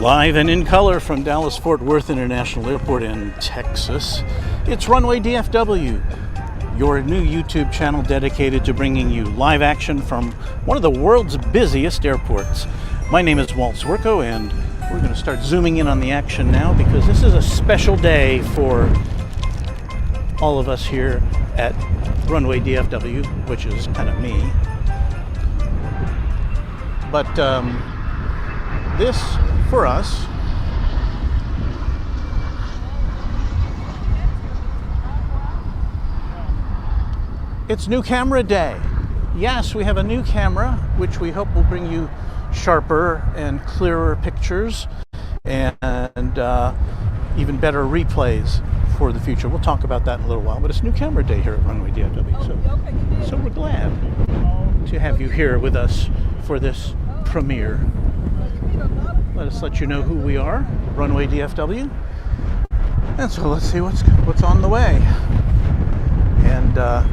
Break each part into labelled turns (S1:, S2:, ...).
S1: Live and in color from Dallas-Fort Worth International Airport in Texas, it's Runway DFW, your new YouTube channel dedicated to bringing you live action from one of the world's busiest airports. My name is Walt Zwerko, and we're going to start zooming in on the action now because this is a special day for all of us here at Runway DFW, which is kind of me. But this, for us, it's new camera day. Yes, we have a new camera, which we hope will bring you sharper and clearer pictures and even better replays for the future. We'll talk about that in a little while, but it's new camera day here at Runway DFW, so we're glad to have you here with us for this premiere. Let us let you know who we are, Runway DFW. And so let's see what's on the way. And I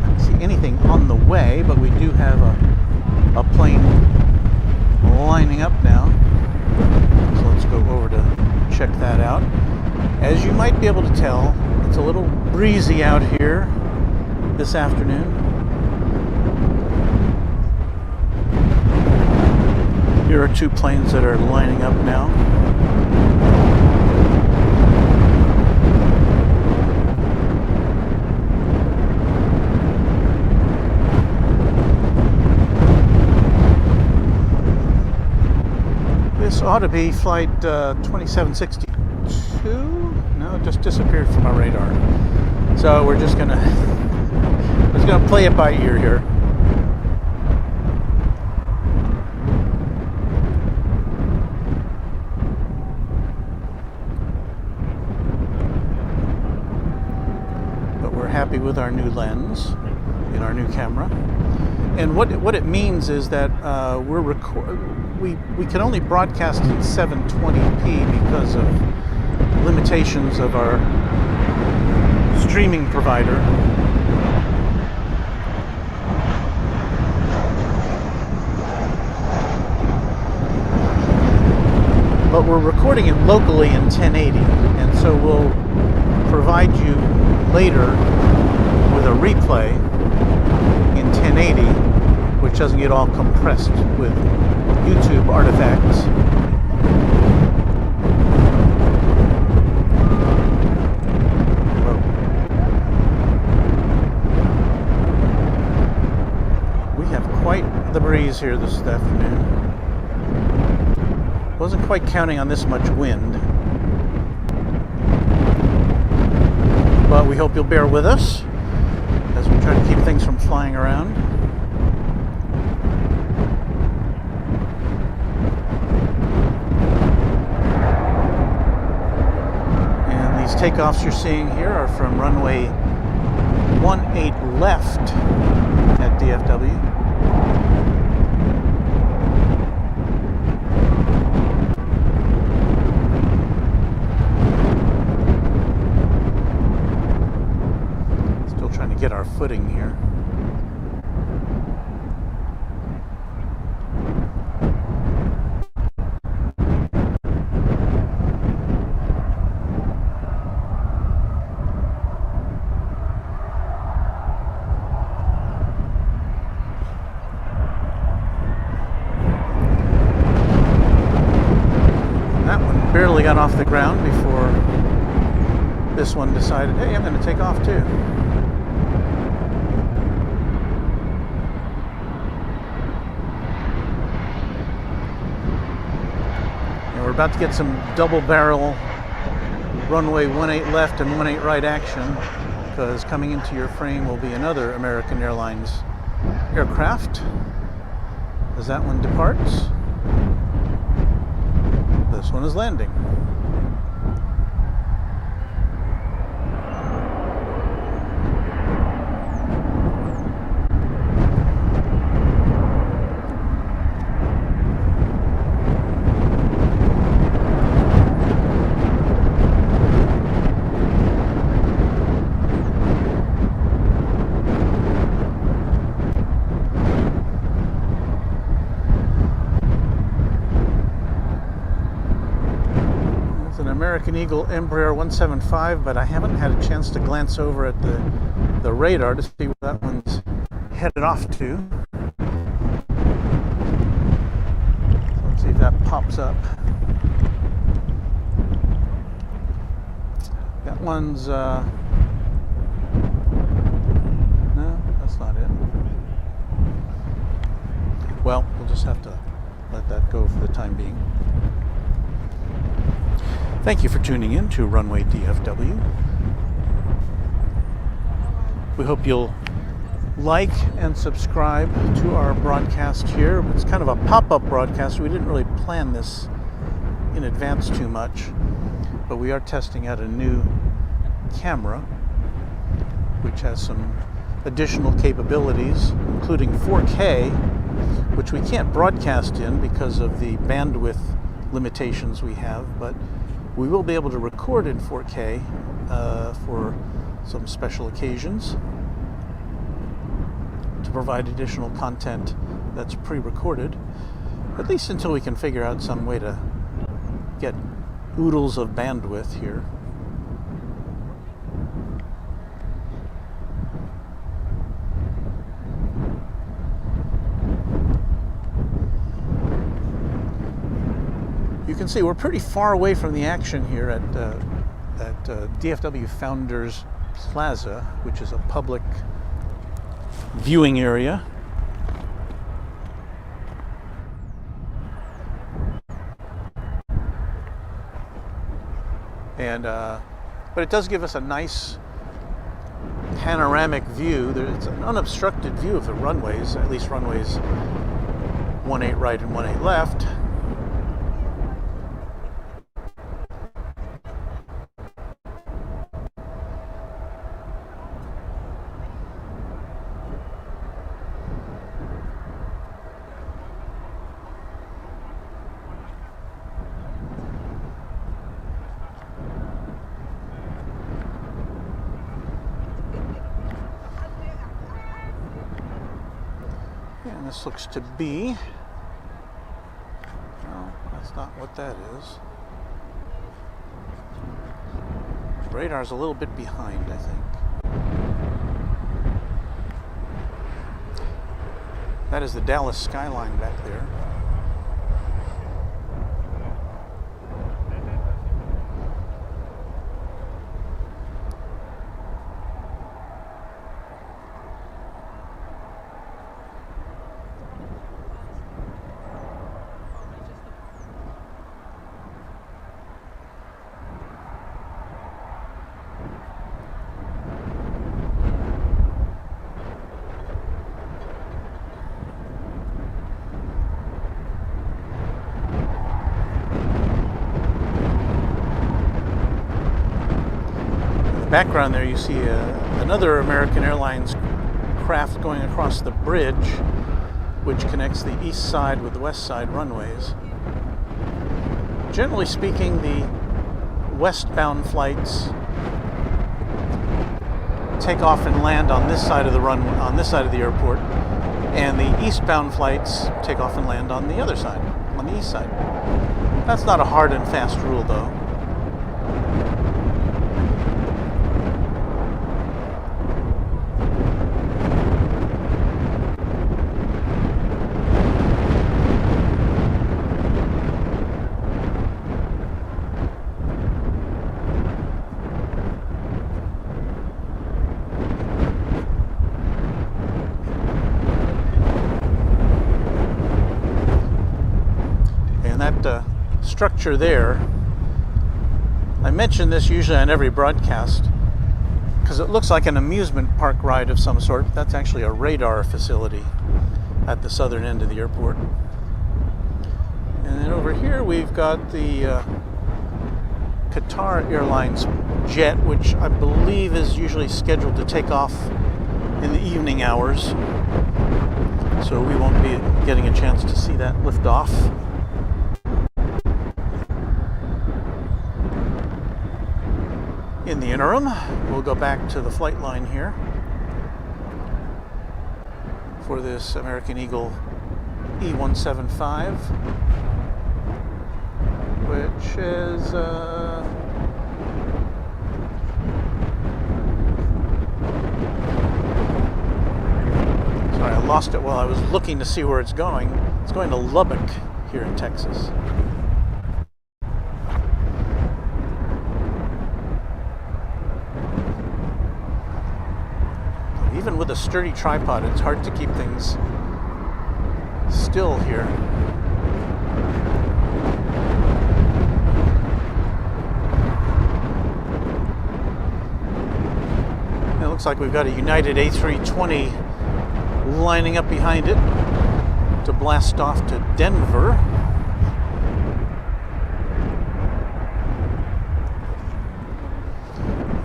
S1: don't see anything on the way, but we do have a plane lining up now. So let's go over to check that out. As you might be able to tell, it's a little breezy out here this afternoon. Here are two planes that are lining up now. This ought to be flight 2762. No, it just disappeared from our radar. So we're just gonna play it by ear here. Happy with our new lens in our new camera, and what it means is that we can only broadcast in 720p because of limitations of our streaming provider. But we're recording it locally in 1080, and so we'll provide you later with a replay in 1080, which doesn't get all compressed with YouTube artifacts. Whoa. We have quite the breeze here this afternoon. Wasn't quite counting on this much wind, but we hope you'll bear with us as we try to keep things from flying around. And these takeoffs you're seeing here are from runway 18 left at DFW. Get our footing here. That one barely got off the ground before this one decided, hey, I'm going to take off too. We're about to get some double barrel runway 18 left and 18 right action, because coming into your frame will be another American Airlines aircraft. As that one departs, this one is landing. American Eagle Embraer 175, but I haven't had a chance to glance over at the radar to see where that one's headed off to. So let's see if that pops up. That one's, no, that's not it. Well, we'll just have to let that go for the time being. Thank you for tuning in to Runway DFW. We hope you'll like and subscribe to our broadcast here. It's kind of a pop-up broadcast. We didn't really plan this in advance too much, but we are testing out a new camera which has some additional capabilities, including 4K, which we can't broadcast in because of the bandwidth limitations we have, but we will be able to record in 4K for some special occasions to provide additional content that's pre-recorded, at least until we can figure out some way to get oodles of bandwidth here. You can see we're pretty far away from the action here at DFW Founders Plaza, which is a public viewing area. And but it does give us a nice panoramic view. It's an unobstructed view of the runways, at least runways 18 right and 18 left. And this looks to be, no, that's not what that is. The radar's a little bit behind, I think. That is the Dallas skyline back there. Background there you see another American Airlines craft going across the bridge, which connects the east side with the west side runways. Generally speaking, the westbound flights take off and land on this side of the airport, and the eastbound flights take off and land on the other side, on the east side. That's not a hard and fast rule, though. That structure there, I mention this usually on every broadcast because it looks like an amusement park ride of some sort, but that's actually a radar facility at the southern end of the airport. And then over here we've got the Qatar Airlines jet, which I believe is usually scheduled to take off in the evening hours, so we won't be getting a chance to see that lift off. In the interim, we'll go back to the flight line here for this American Eagle E175. which is sorry, I lost it while I was looking to see where it's going. It's going to Lubbock here in Texas. Even with a sturdy tripod, it's hard to keep things still here. It looks like we've got a United A320 lining up behind it to blast off to Denver.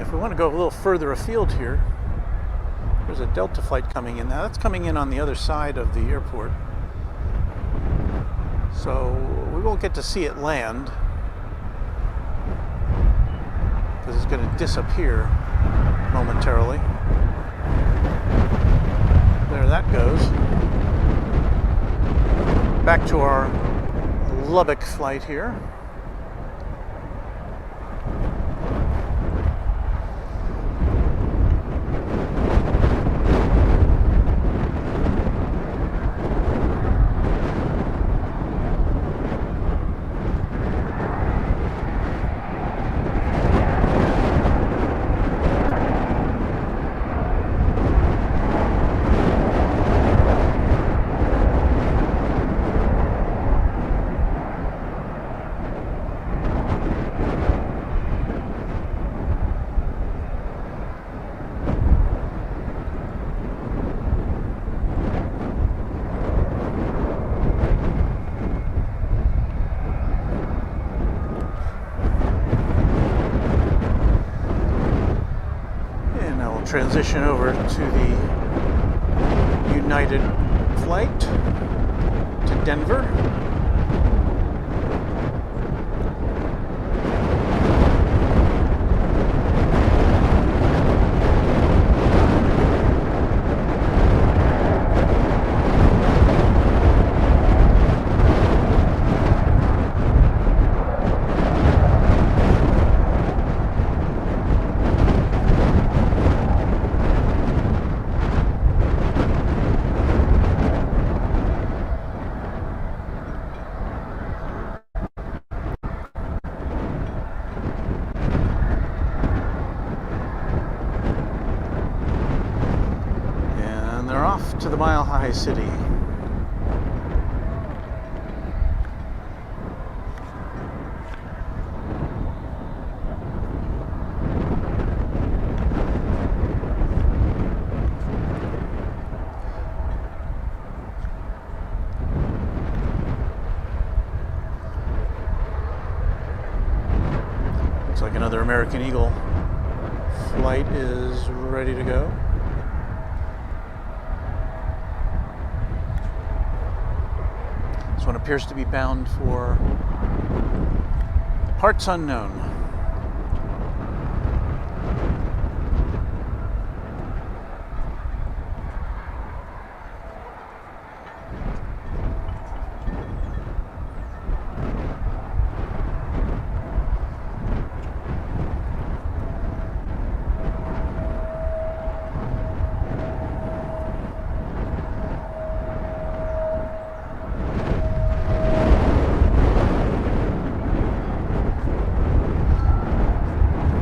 S1: If we want to go a little further afield here, there's a Delta flight coming in. Now that's coming in on the other side of the airport. So we won't get to see it land because it's going to disappear momentarily. There that goes. Back to our Lubbock flight here. Transition over to the United flight to Denver. To the Mile High City. Looks like another American Eagle flight is ready to go. One appears to be bound for parts unknown.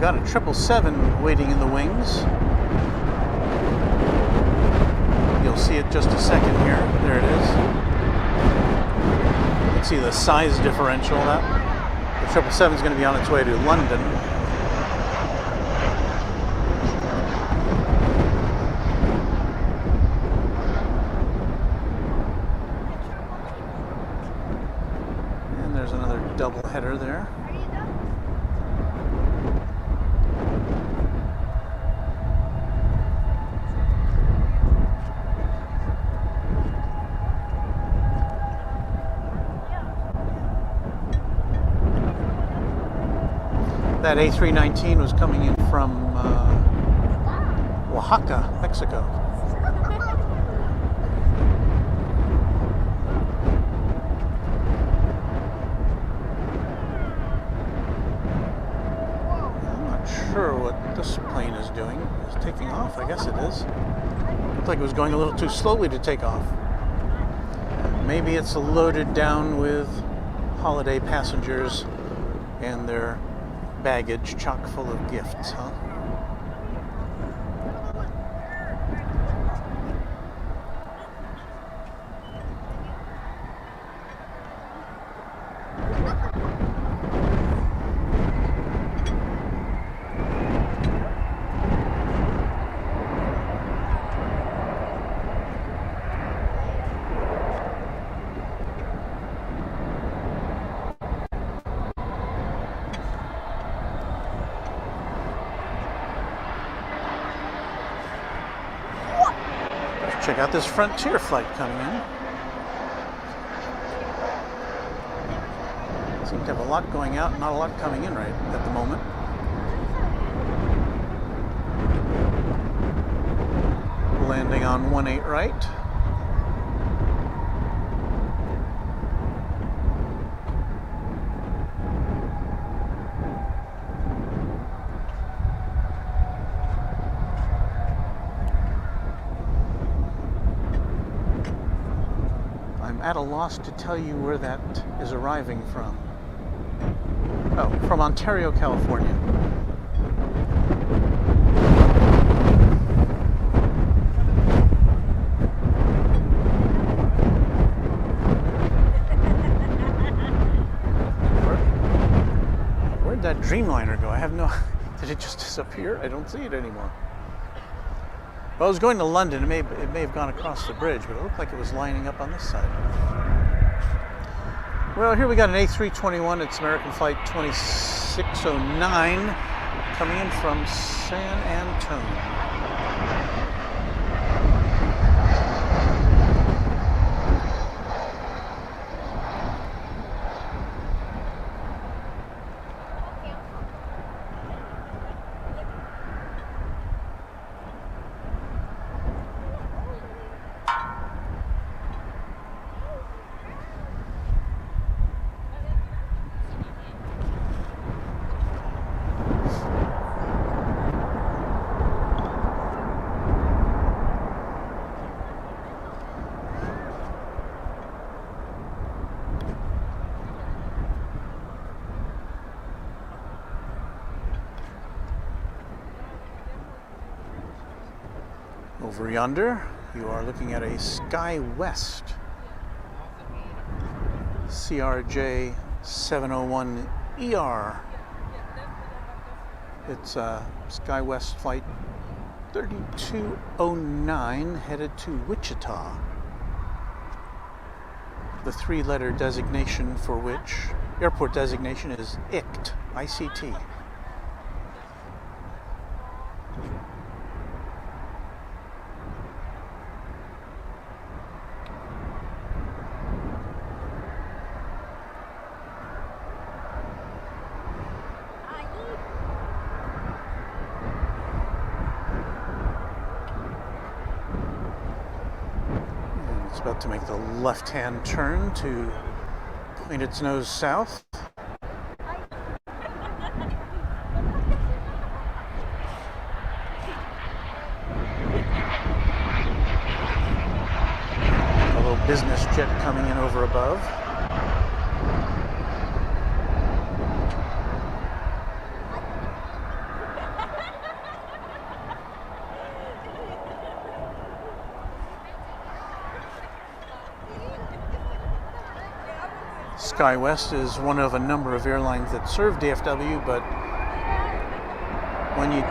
S1: Got a 777 waiting in the wings. You'll see it just a second here. There it is. You can see the size differential. That the 777 is going to be on its way to London. And there's another double header there. That A319 was coming in from Oaxaca, Mexico. off. I guess it is. Looked like it was going a little too slowly to take off. Maybe it's loaded down with holiday passengers and their baggage chock full of gifts, huh? Check out this Frontier flight coming in. Seems to have a lot going out and not a lot coming in right at the moment. Landing on 18 right. At a loss to tell you where that is arriving from. Oh, from Ontario, California. Where'd that Dreamliner go? I have no... Did it just disappear? I don't see it anymore. Well, I was going to London. It may have gone across the bridge, but it looked like it was lining up on this side. Well, here we got an A321. It's American Flight 2609 coming in from San Antonio. Over yonder, you are looking at a SkyWest CRJ 701ER. It's SkyWest Flight 3209 headed to Wichita. The three-letter designation for which, airport designation, is ICT, ICT. About to make the left-hand turn to point its nose south. A little business jet coming in over above. SkyWest is one of a number of airlines that serve DFW, but when you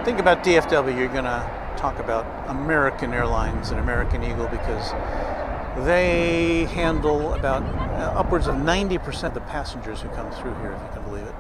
S1: think about DFW, you're going to talk about American Airlines and American Eagle because they handle about upwards of 90% of the passengers who come through here, if you can believe it.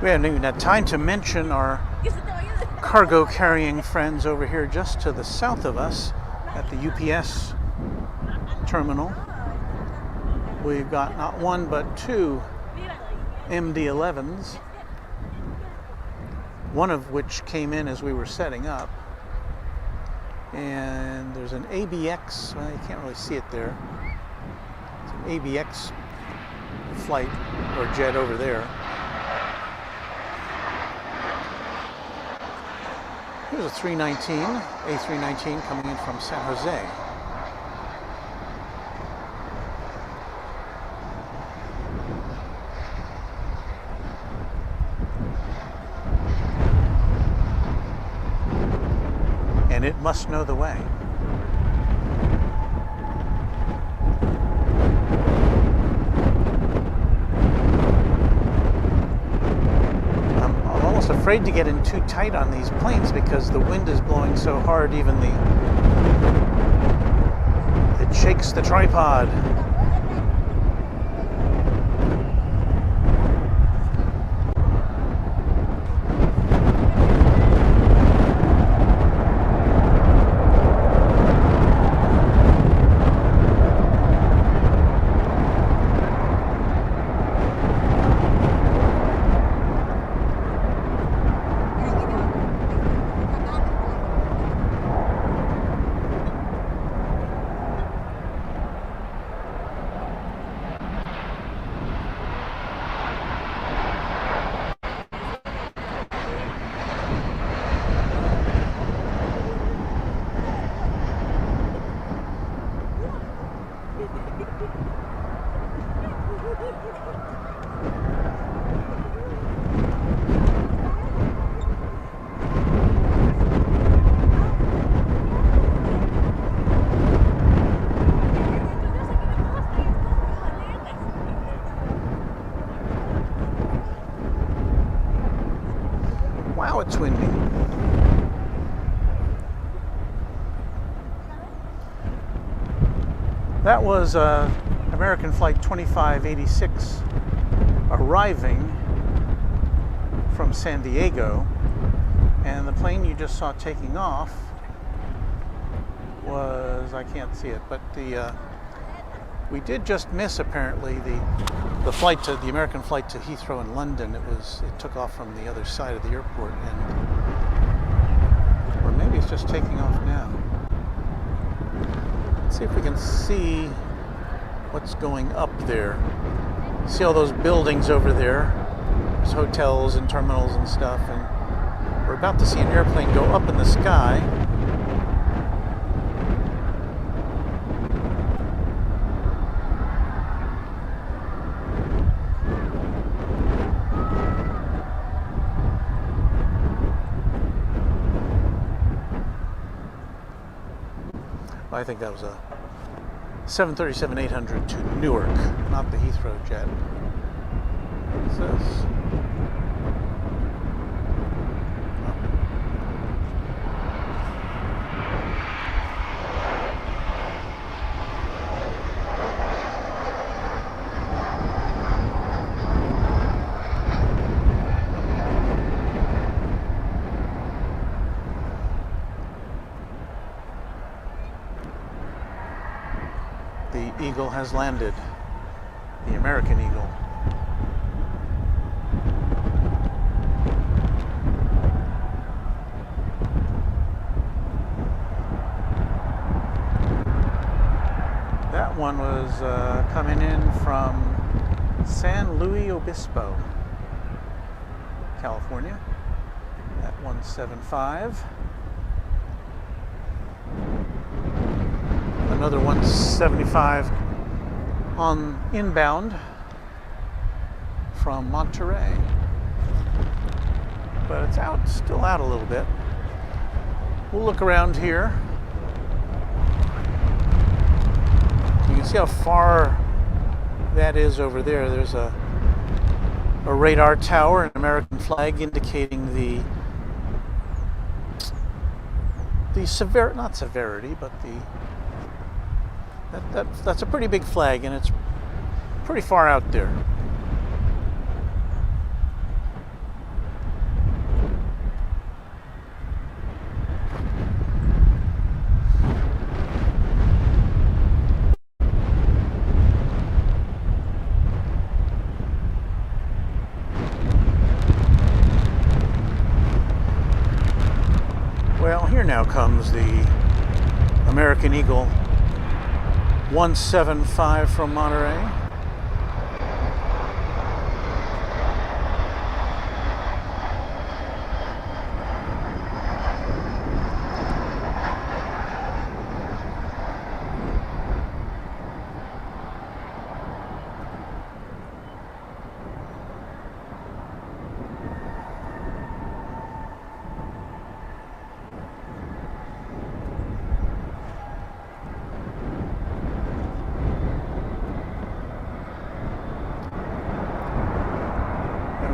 S1: We haven't even had time to mention our cargo carrying friends over here just to the south of us. at the UPS terminal. We've got not one but two MD-11s, one of which came in as we were setting up. And there's an ABX, well, you can't really see it there. It's an ABX flight or jet over there. Here's a A319 coming in from San Jose. And it must know the way. I'm almost afraid to get in too tight on these planes because the wind is blowing so hard, even it shakes the tripod. Wow, it's windy. That was American Flight 2586 arriving from San Diego, and the plane you just saw taking off was, I can't see it, but we did just miss apparently the flight to the American flight to Heathrow in London. It took off from the other side of the airport, or maybe it's just taking off now. Let's see if we can see what's going up there. See all those buildings over there? There's hotels and terminals and stuff, and we're about to see an airplane go up in the sky. I think that was a 737-800 to Newark, not the Heathrow jet. What's this? The Eagle has landed, the American Eagle. That one was coming in from San Luis Obispo, California, at 175. Another 175 on inbound from Monterey, but it's still out a little bit. We'll look around here. You can see how far that is over there. There's a radar tower, an American flag indicating not severity, but that's a pretty big flag, and it's pretty far out there. now comes the American Eagle 175 from Monterey.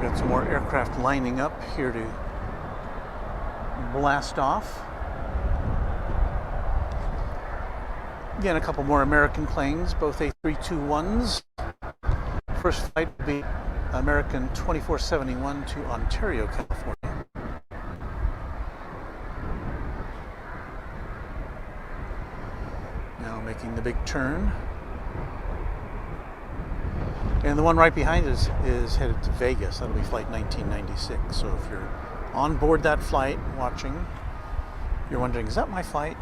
S1: Got some more aircraft lining up here to blast off. Again, a couple more American planes, both A321s. First flight will be American 2471 to Ontario, California. Now making the big turn. And the one right behind us is headed to Vegas. That'll be flight 1996. So if you're on board that flight watching, you're wondering, is that my flight?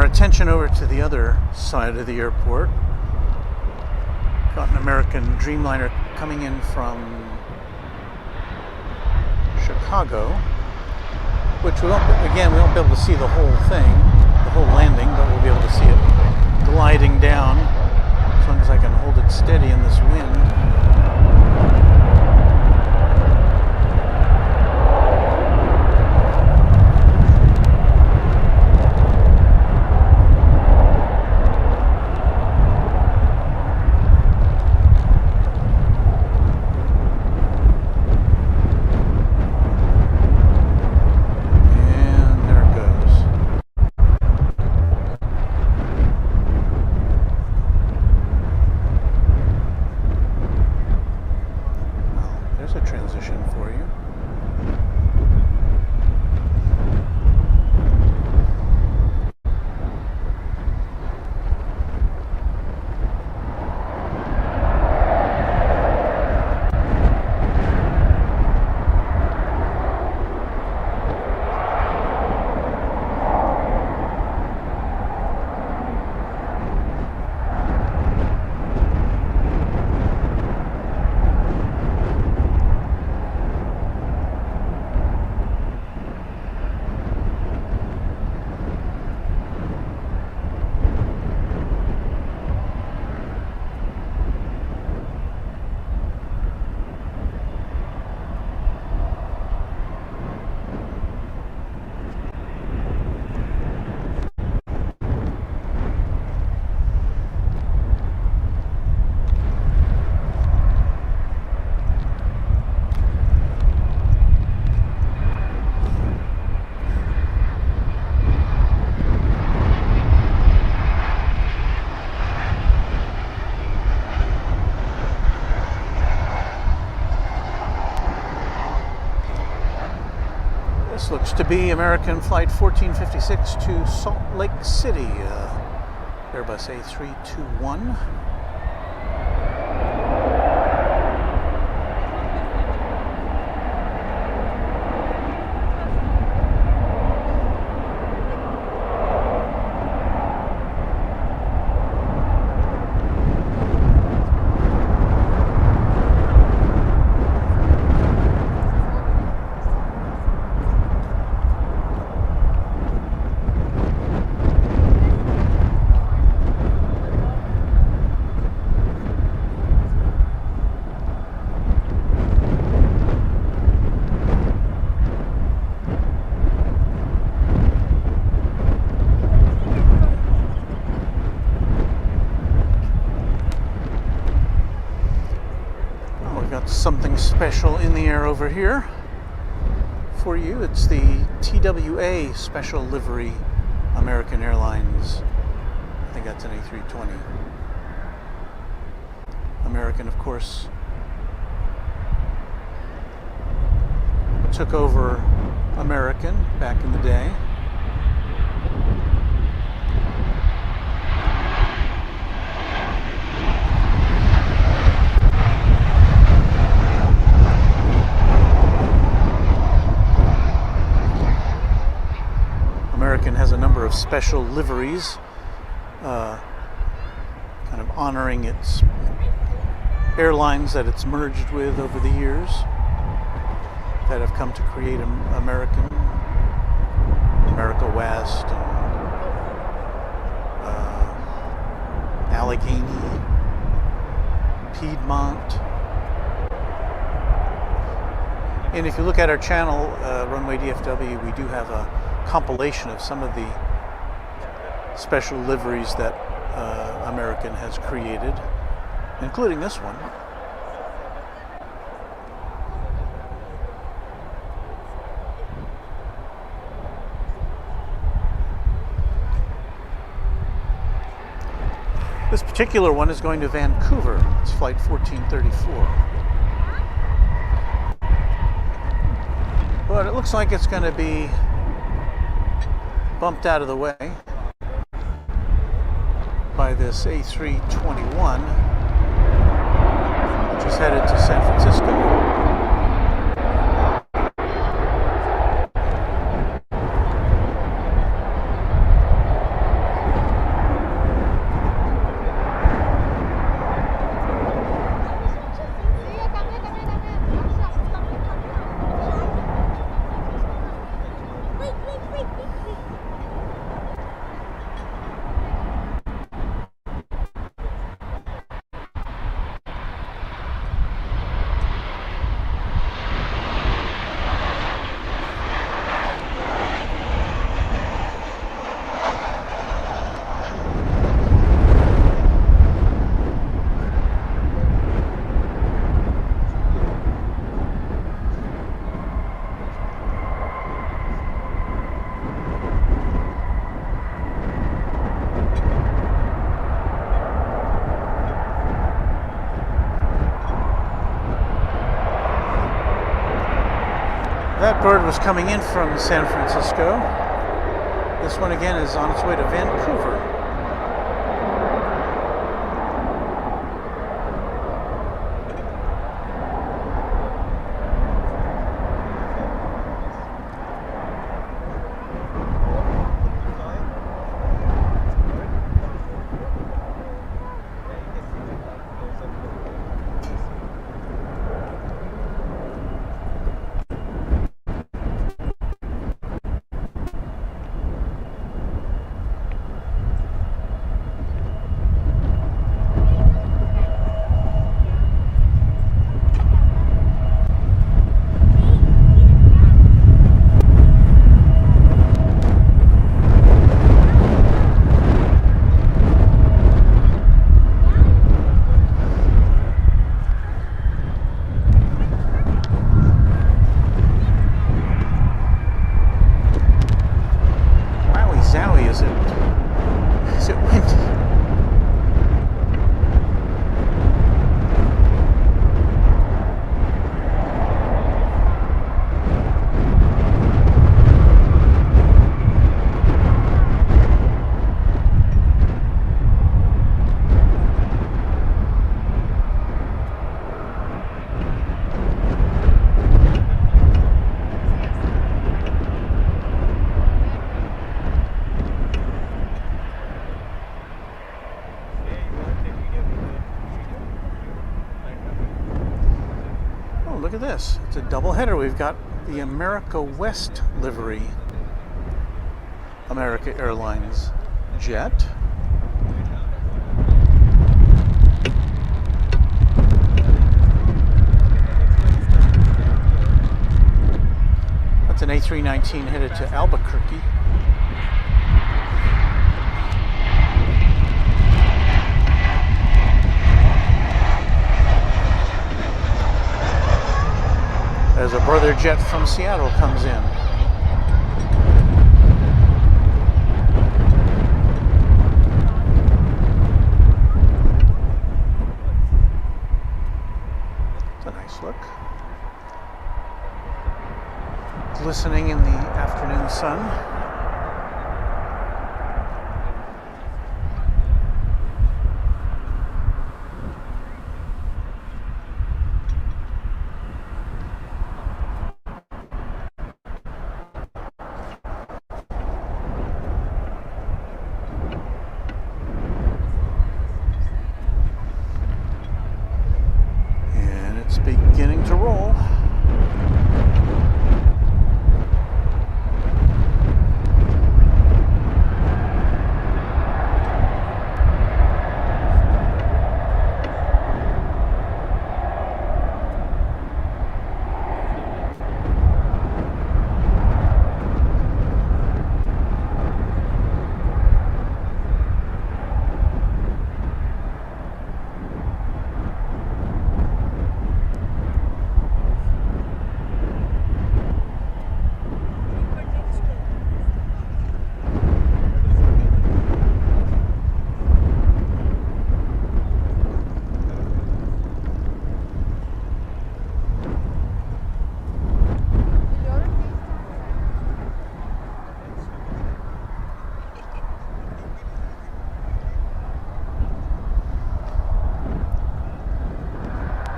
S1: Attention over to the other side of the airport. Got an American Dreamliner coming in from Chicago, which we won't be able to see the whole thing, the whole landing, but we'll be able to see it gliding down as long as I can hold it steady in this wind. This looks to be American Flight 1456 to Salt Lake City, Airbus A321. Something special in the air over here for you. It's the TWA special livery American Airlines. I think that's an A320. American, of course, took over American back in the day. American has a number of special liveries, kind of honoring its airlines that it's merged with over the years that have come to create American, America West, and Allegheny, Piedmont. And if you look at our channel, Runway DFW, we do have a compilation of some of the special liveries that American has created, including this one. This particular one is going to Vancouver. It's flight 1434. But it looks like it's going to be bumped out of the way by this A321, which is headed to San Francisco. That bird was coming in from San Francisco. This one again is on its way to Vancouver. this? It's a double header. We've got the America West livery America Airlines jet. That's an A319 headed to Albuquerque. As a brother jet from Seattle comes in. It's a nice look. Glistening in the afternoon sun. It's beginning to roll.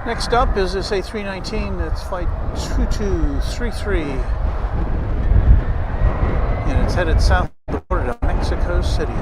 S1: Next up is this A319. It's flight 2233. And it's headed south of the border to Mexico City.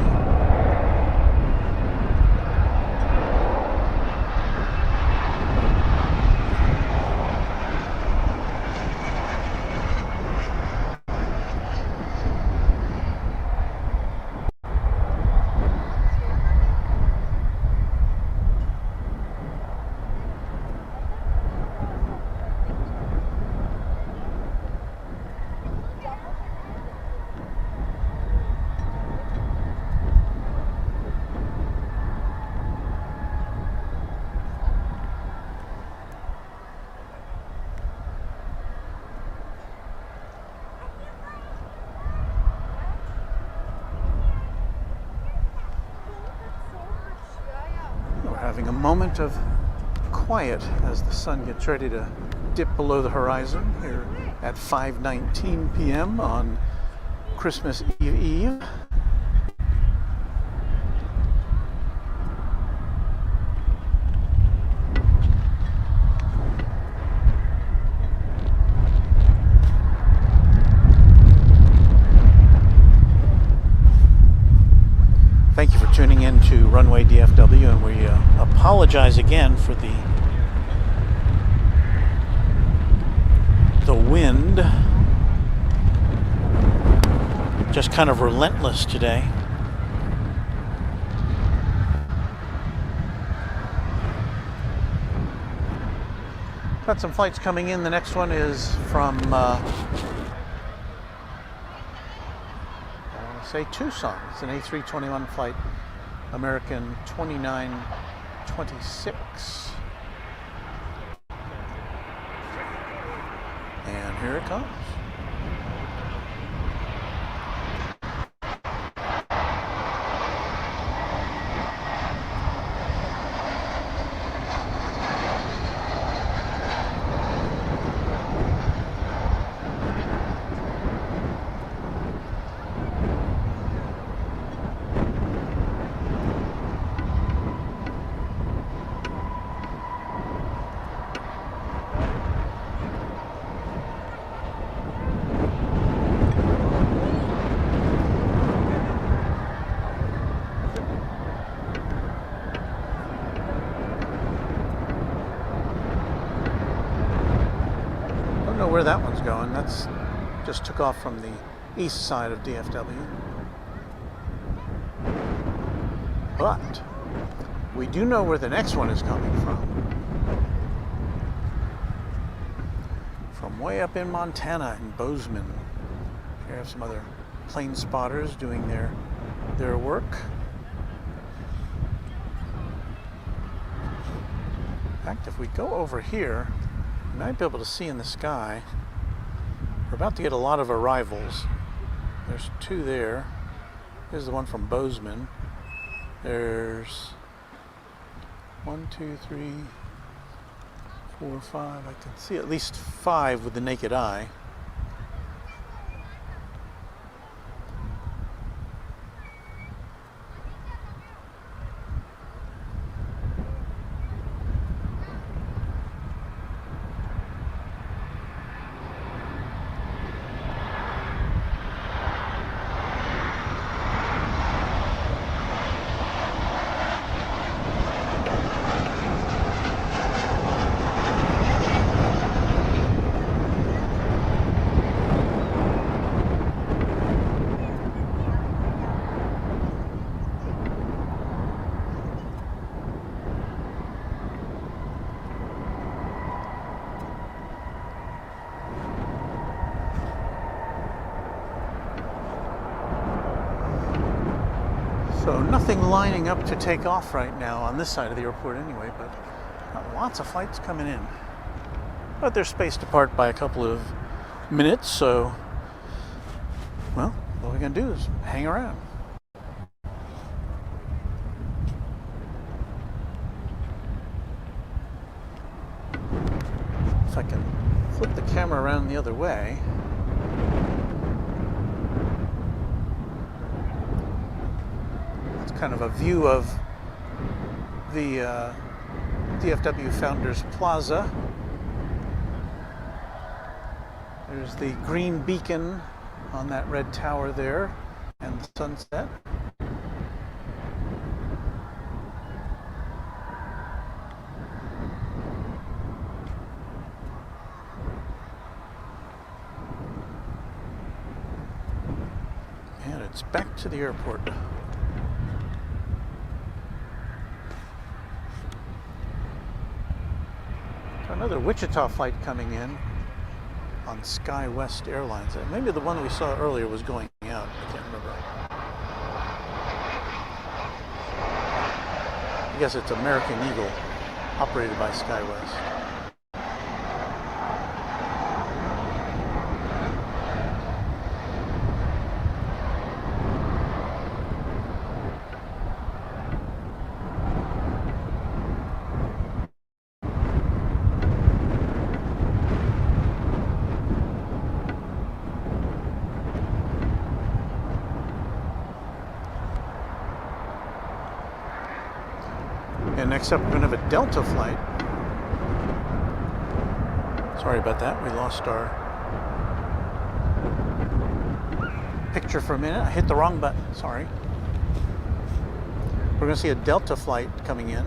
S1: Having a moment of quiet as the sun gets ready to dip below the horizon here at 5:19 p.m. on Christmas Eve. Thank you for tuning in to Runway DFW, and we apologize again for the wind. Just kind of relentless today. Got some flights coming in. The next one is from say Tucson. It's an A321 flight, American 2926. And here it comes. one. That's just took off from the east side of DFW. But we do know where the next one is coming from. From way up in Montana, in Bozeman. Here I have some other plane spotters doing their work. In fact, if we go over here, you might be able to see in the sky, we're about to get a lot of arrivals. There's two there. Here's the one from Bozeman. There's 1, 2, 3, 4, 5. I can see at least 5 with the naked eye. So nothing lining up to take off right now on this side of the airport anyway, but lots of flights coming in. But they're spaced apart by a couple of minutes, so, well, what we're going to do is hang around. If I can flip the camera around the other way. Kind of a view of the DFW Founders Plaza. There's the green beacon on that red tower there and the sunset. And it's back to the airport. Another Wichita flight coming in on SkyWest Airlines. Maybe the one we saw earlier was going out. I can't remember. I guess it's American Eagle, operated by SkyWest. And next up, we're going to have a Delta flight. Sorry about that. We lost our picture for a minute. I hit the wrong button. Sorry. We're going to see a Delta flight coming in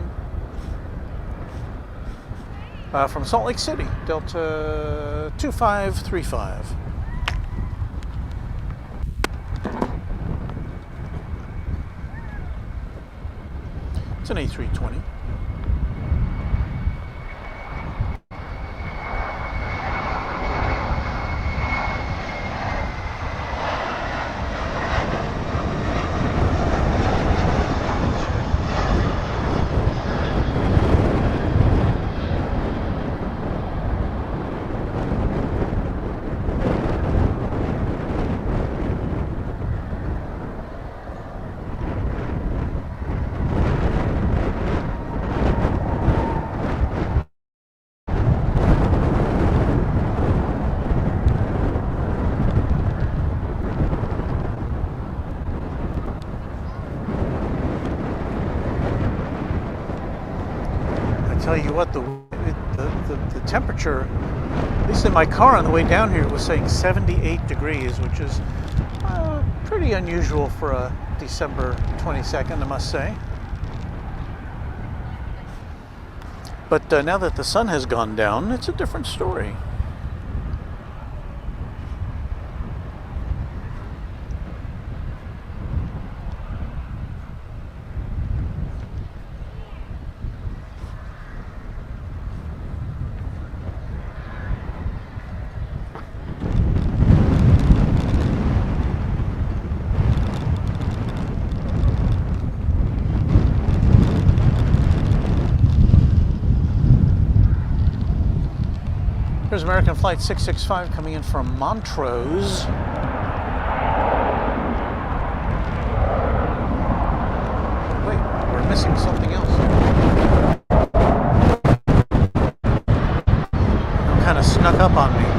S1: from Salt Lake City, Delta 2535. It's an A320. Tell you what, the temperature, at least in my car on the way down here, was saying 78 degrees, which is pretty unusual for a December 22nd, I must say. But now that the sun has gone down, it's a different story. American Flight 665 coming in from Montrose. Wait, we're missing something else. Kind of snuck up on me.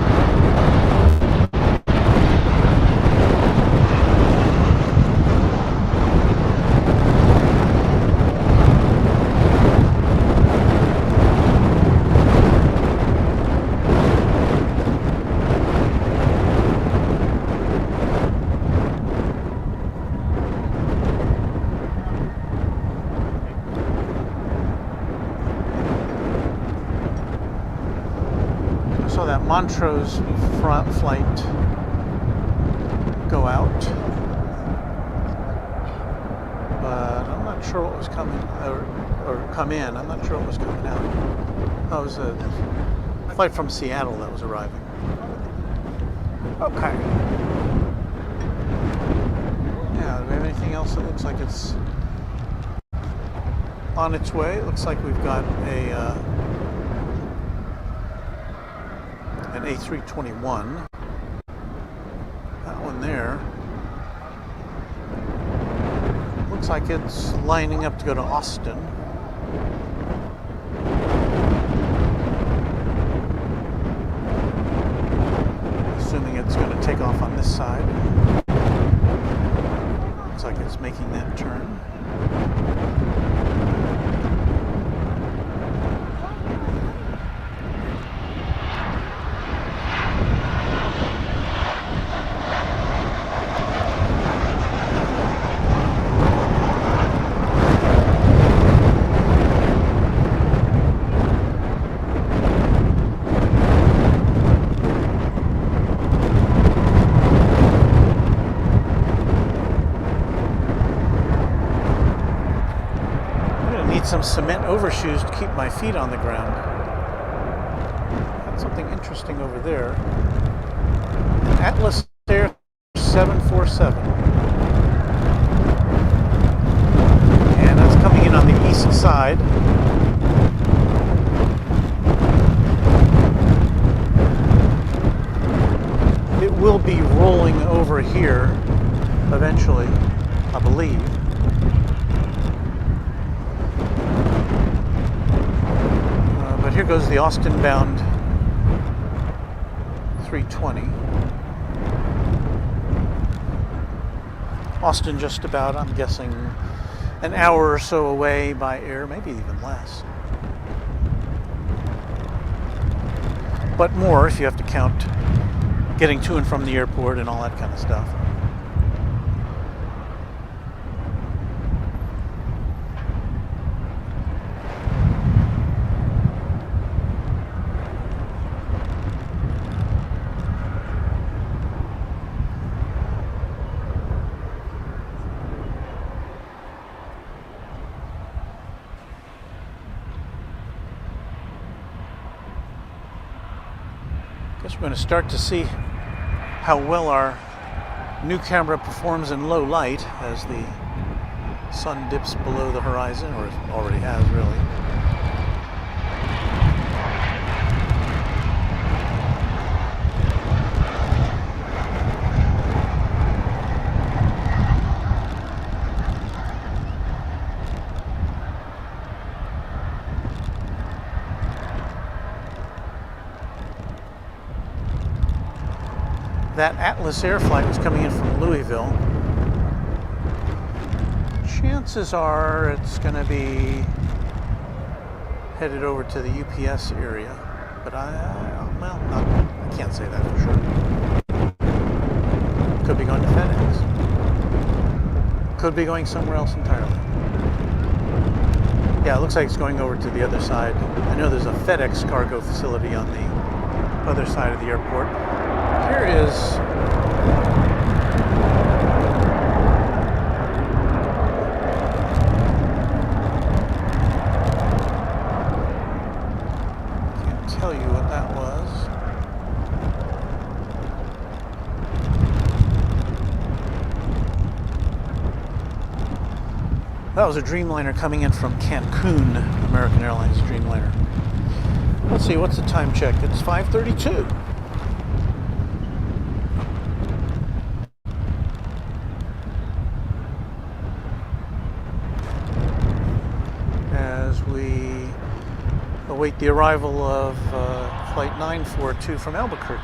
S1: Saw that Montrose front flight go out, but I'm not sure what was coming, or come in. I'm not sure what was coming out. Oh, it was a flight from Seattle that was arriving. Okay. Yeah, do we have anything else that looks like it's on its way? It looks like we've got an A321. That one there. Looks like it's lining up to go to Austin. Assuming it's going to take off on this side. Looks like it's making that turn. Some cement overshoes to keep my feet on the ground. Got something interesting over there. An Atlas Air 747. And that's coming in on the east side. It will be rolling over here eventually, I believe. Here goes the Austin-bound 320. Austin just about, I'm guessing, an hour or so away by air, maybe even less. But more if you have to count getting to and from the airport and all that kind of stuff. Guess we're going to start to see how well our new camera performs in low light as the sun dips below the horizon, or it already has really. That Atlas Air flight was coming in from Louisville. Chances are it's going to be headed over to the UPS area, but I can't say that for sure. Could be going to FedEx. Could be going somewhere else entirely. Yeah, it looks like it's going over to the other side. I know there's a FedEx cargo facility on the other side of the airport. Here is can't tell you what that was. That was a Dreamliner coming in from Cancun, American Airlines Dreamliner. Let's see, what's the time check? It's 5:32. As we await the arrival of Flight 942 from Albuquerque.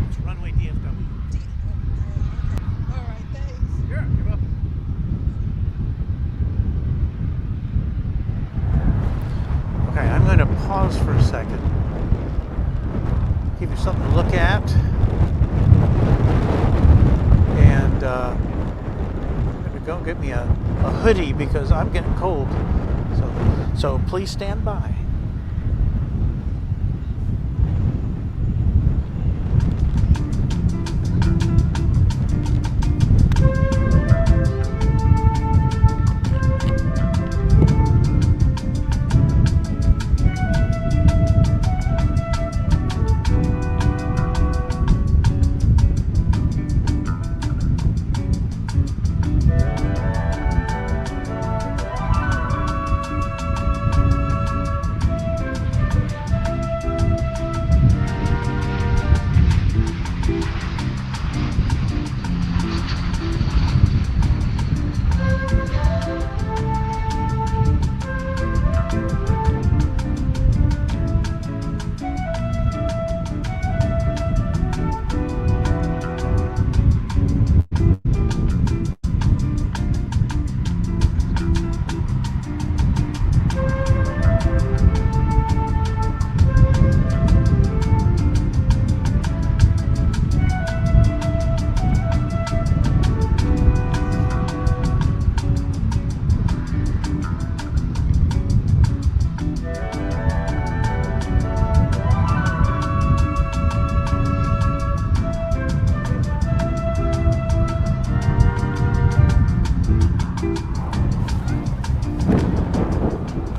S1: It's Runway DFW.
S2: All right, thanks.
S1: Sure, you're welcome. Okay, I'm going to pause for a second. Give you something to look at. And maybe go get me a hoodie because I'm getting cold. So please stand by.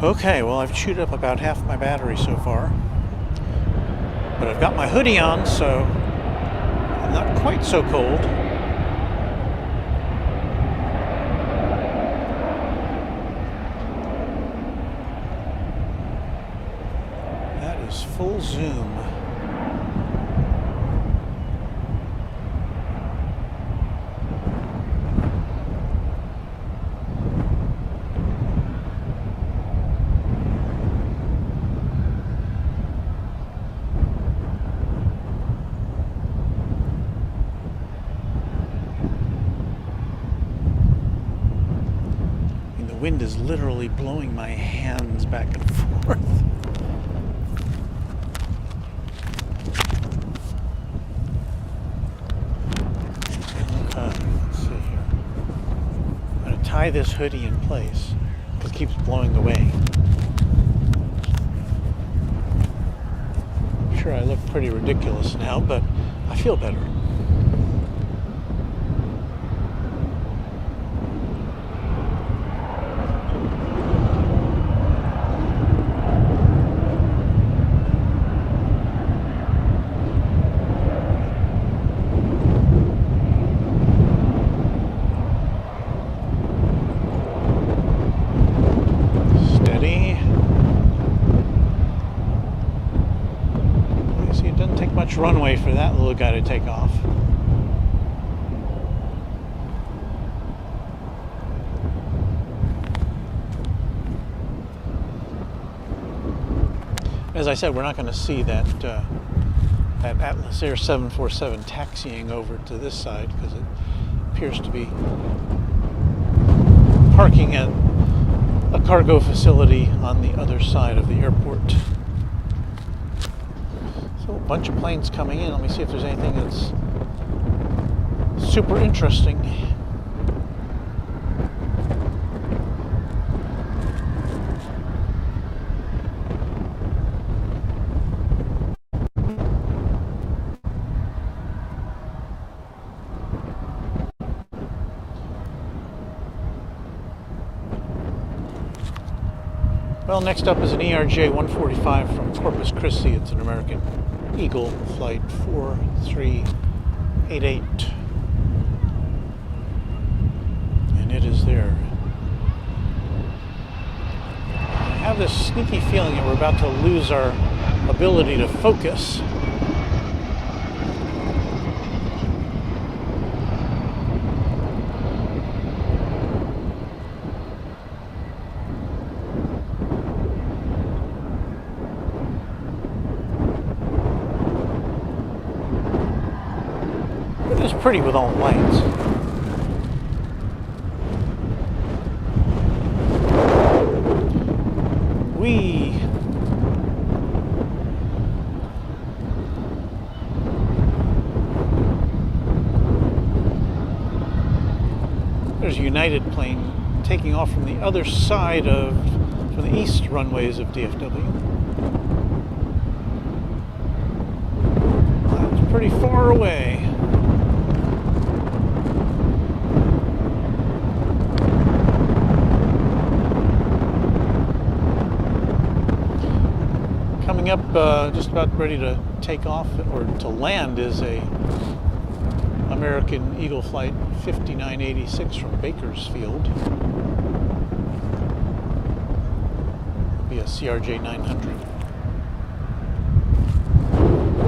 S1: Okay, well, I've chewed up about half my battery so far. But I've got my hoodie on, so I'm not quite so cold. That is full zoom. The wind is literally blowing my hands back and forth. Okay, let's see here. I'm going to tie this hoodie in place because it keeps blowing away. I'm sure I look pretty ridiculous now, but I feel better. Much runway for that little guy to take off. As I said, we're not going to see that that Atlas Air 747 taxiing over to this side because it appears to be parking at a cargo facility on the other side of the airport. So a bunch of planes coming in. Let me see if there's anything that's super interesting. Well, next up is an ERJ 145 from Corpus Christi. It's an American Eagle flight 4388. And it is there. I have this sneaky feeling that we're about to lose our ability to focus. It's pretty with all the lights. Whee! There's a United plane taking off from the other side from the east runways of DFW. That's pretty far away. Coming up, just about ready to take off or to land, is a American Eagle flight 5986 from Bakersfield. It'll be a CRJ 900.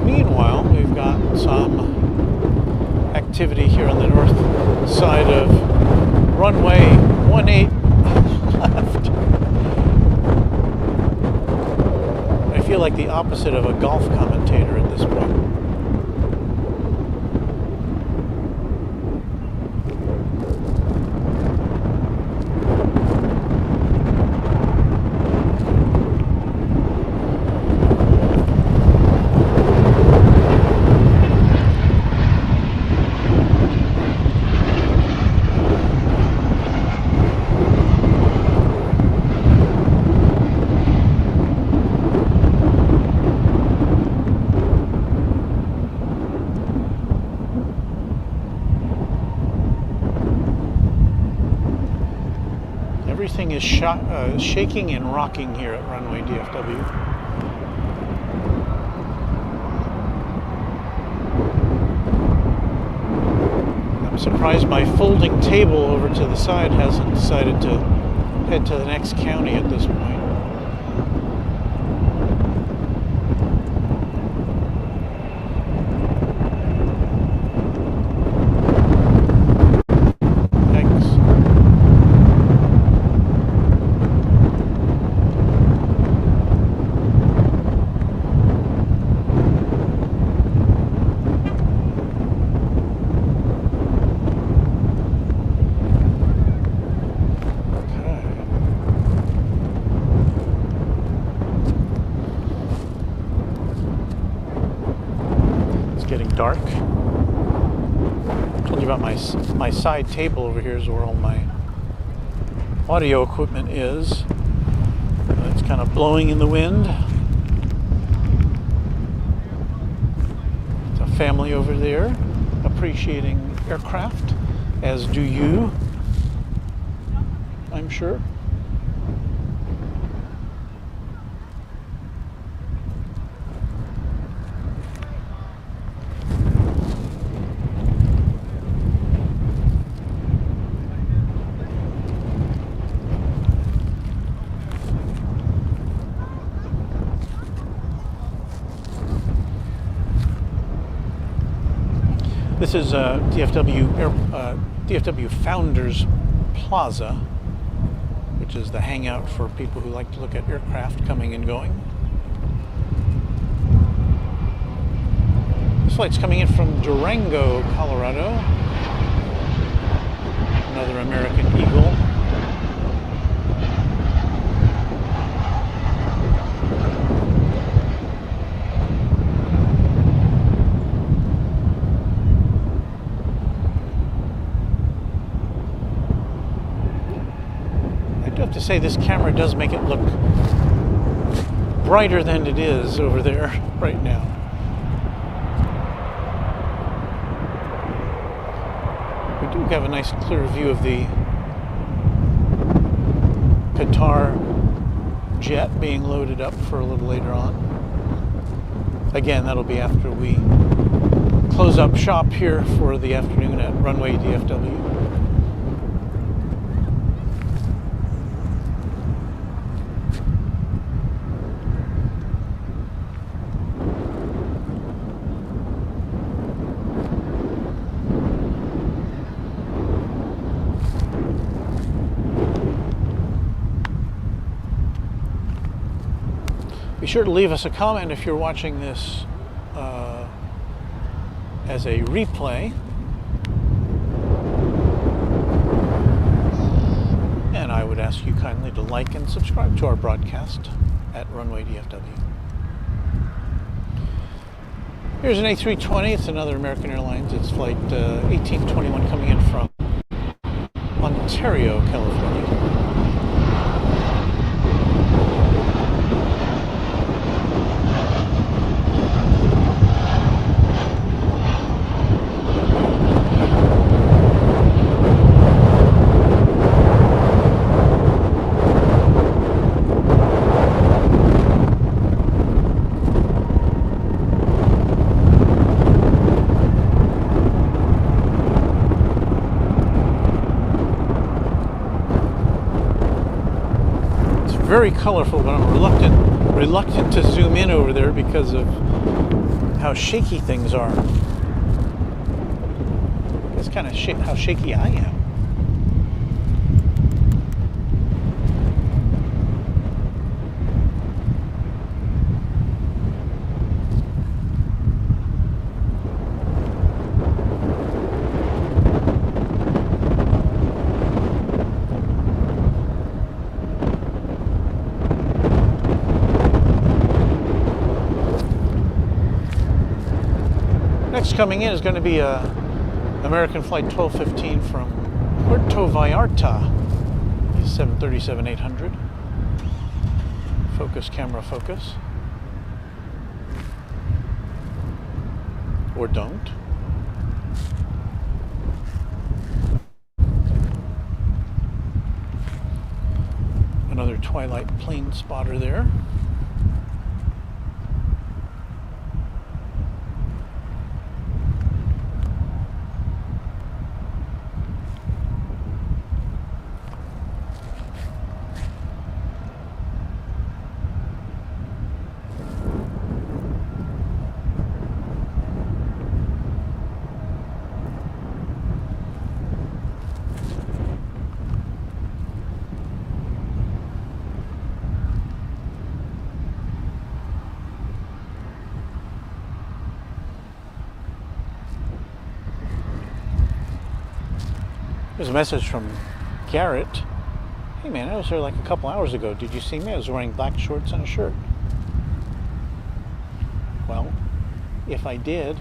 S1: Meanwhile, we've got some activity here on the north side of runway 18 left. I feel like the opposite of a golf commentator at this point. Everything is shaking and rocking here at Runway DFW. I'm surprised my folding table over to the side hasn't decided to head to the next county at this point. Getting dark. I told you about my side table over here is where all my audio equipment is. It's kind of blowing in the wind. It's a family over there appreciating aircraft, as do you, I'm sure. This is DFW Founders Plaza, which is the hangout for people who like to look at aircraft coming and going. This flight's coming in from Durango, Colorado. Another American Eagle. have to say this camera does make it look brighter than it is over there right now. We do have a nice clear view of the Qatar jet being loaded up for a little later on. Again, that'll be after we close up shop here for the afternoon at Runway DFW. Be sure to leave us a comment if you're watching this as a replay. And I would ask you kindly to like and subscribe to our broadcast at Runway DFW. Here's an A320. It's another American Airlines. It's flight 1821 coming in from Ontario, California. Very colorful, but I'm reluctant to zoom in over there because of how shaky things are. That's kind of how shaky I am. Next coming in is going to be American Flight 1215 from Puerto Vallarta, 737-800. Focus, camera, focus. Or don't. Another twilight plane spotter there. There's a message from Garrett. Hey man, I was there like a couple hours ago. Did you see me? I was wearing black shorts and a shirt. Well, if I did,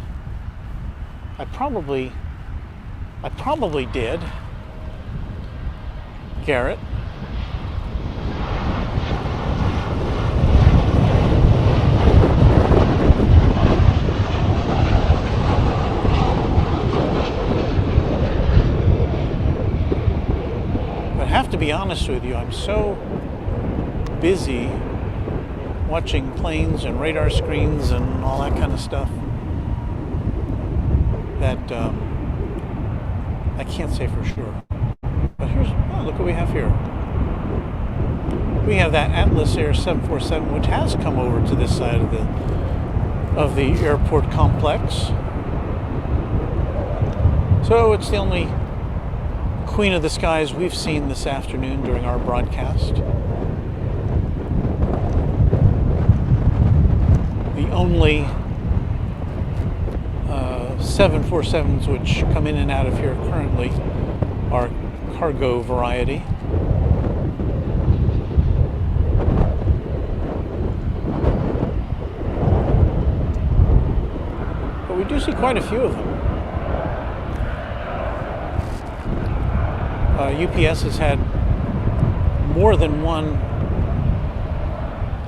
S1: I probably did. Garrett. To be honest with you, I'm so busy watching planes and radar screens and all that kind of stuff that I can't say for sure. But look what we have here. We have that Atlas Air 747, which has come over to this side of the airport complex. So it's the only Queen of the Skies we've seen this afternoon during our broadcast. The only 747s which come in and out of here currently are cargo variety. But we do see quite a few of them. UPS has had more than one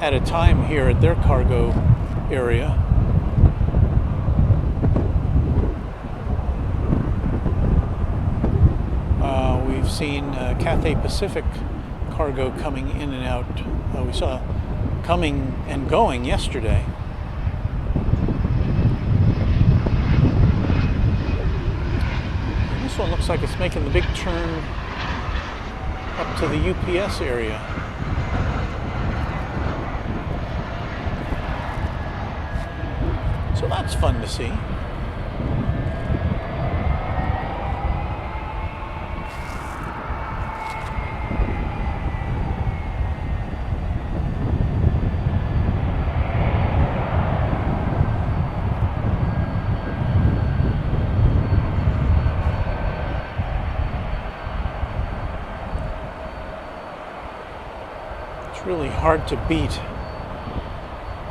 S1: at a time here at their cargo area. We've seen Cathay Pacific cargo coming in and out. We saw coming and going yesterday. This one looks like it's making the big turn up to the UPS area. So that's fun to see. It's really hard to beat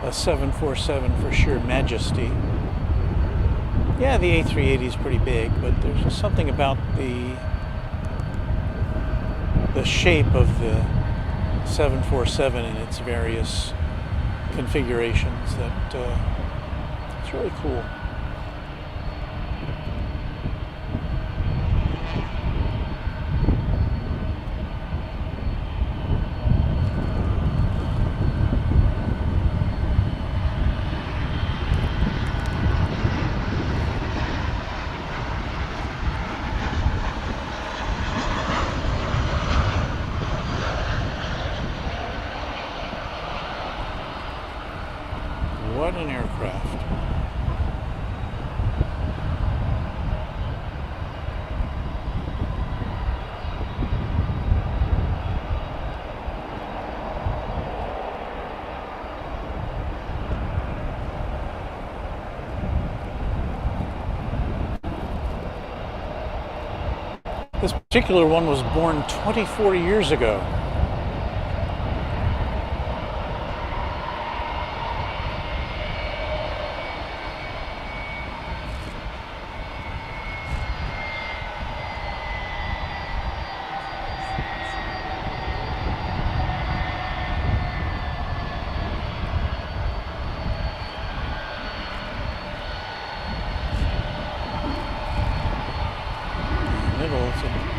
S1: a 747 for sheer majesty. Yeah, the A380 is pretty big, but there's just something about the shape of the 747 in its various configurations that it's really cool. What an aircraft. This particular one was born 24 years ago.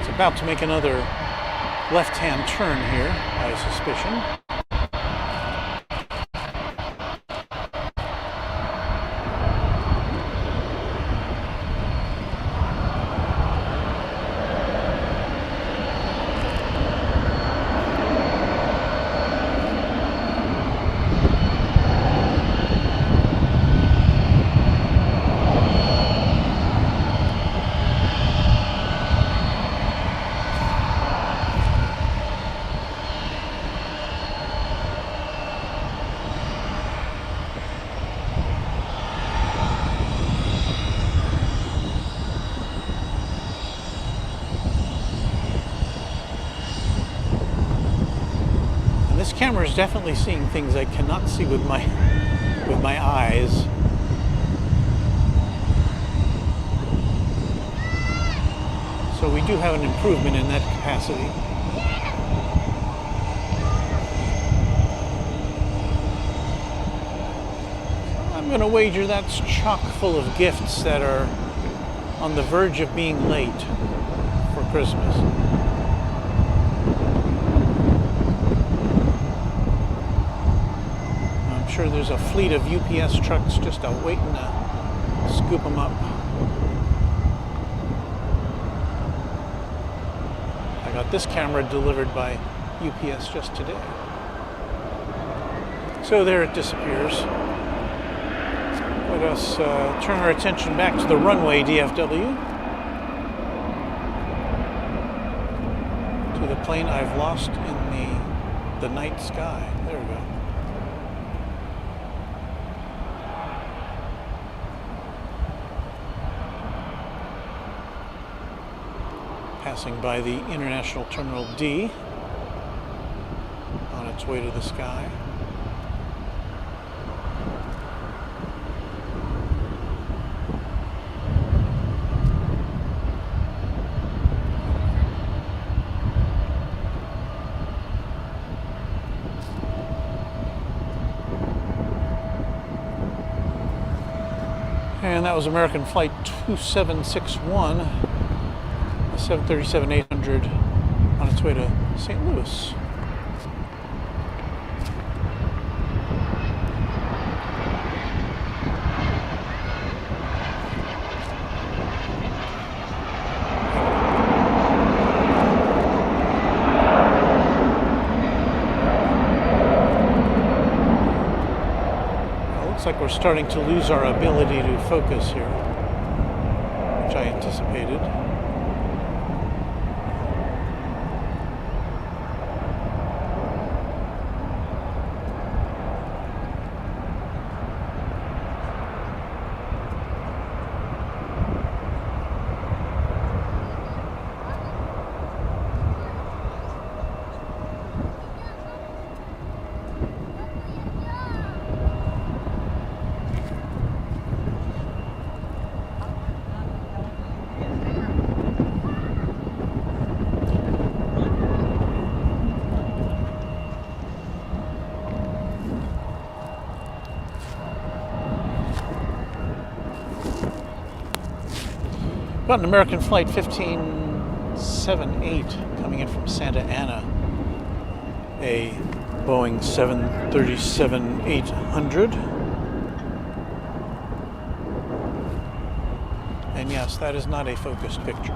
S1: It's about to make another left-hand turn here, I suspicion. This camera is definitely seeing things I cannot see with my eyes. So we do have an improvement in that capacity. I'm going to wager that's chock full of gifts that are on the verge of being late for Christmas. I'm sure there's a fleet of UPS trucks just waiting to scoop them up. I got this camera delivered by UPS just today. So there it disappears. Let us turn our attention back to the Runway DFW. To the plane I've lost in the night sky. There we go. Passing by the International Terminal D on its way to the sky. that was American Flight 2761, a 737-800 on its way to St. Louis. Looks like we're starting to lose our ability to focus here, which I anticipated. Got an American Flight 1578 coming in from Santa Ana, a Boeing 737-800. And yes, that is not a focused picture.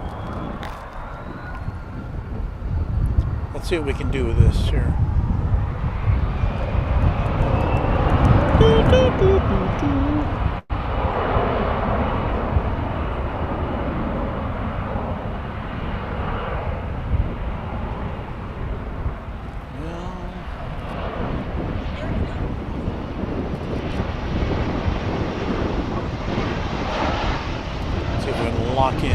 S1: Let's see what we can do with this here. Lock in.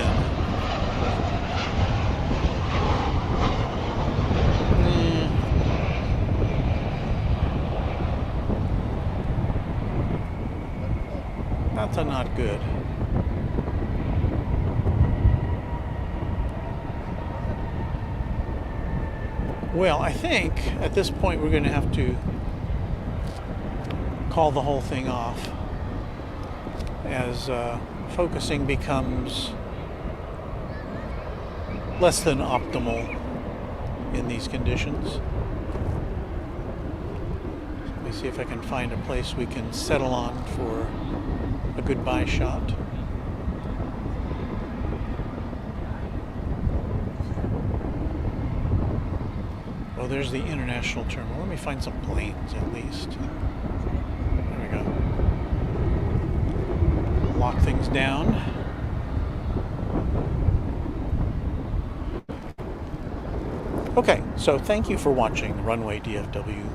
S1: That's not good. Well, I think at this point we're going to have to call the whole thing off, as focusing becomes less than optimal in these conditions. Let me see if I can find a place we can settle on for a goodbye shot. Well, there's the international terminal. Let me find some planes at least. There we go. Lock things down. Okay, so thank you for watching Runway DFW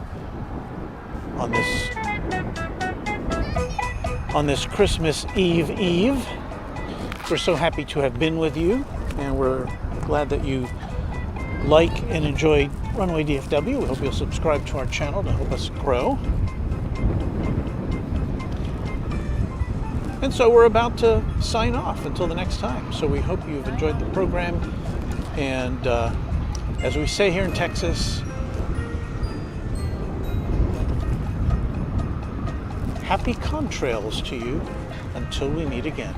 S1: on this Christmas Eve. We're so happy to have been with you, and we're glad that you like and enjoy Runway DFW. We hope you'll subscribe to our channel to help us grow. And so we're about to sign off until the next time. So we hope you've enjoyed the program. And as we say here in Texas, happy contrails to you until we meet again.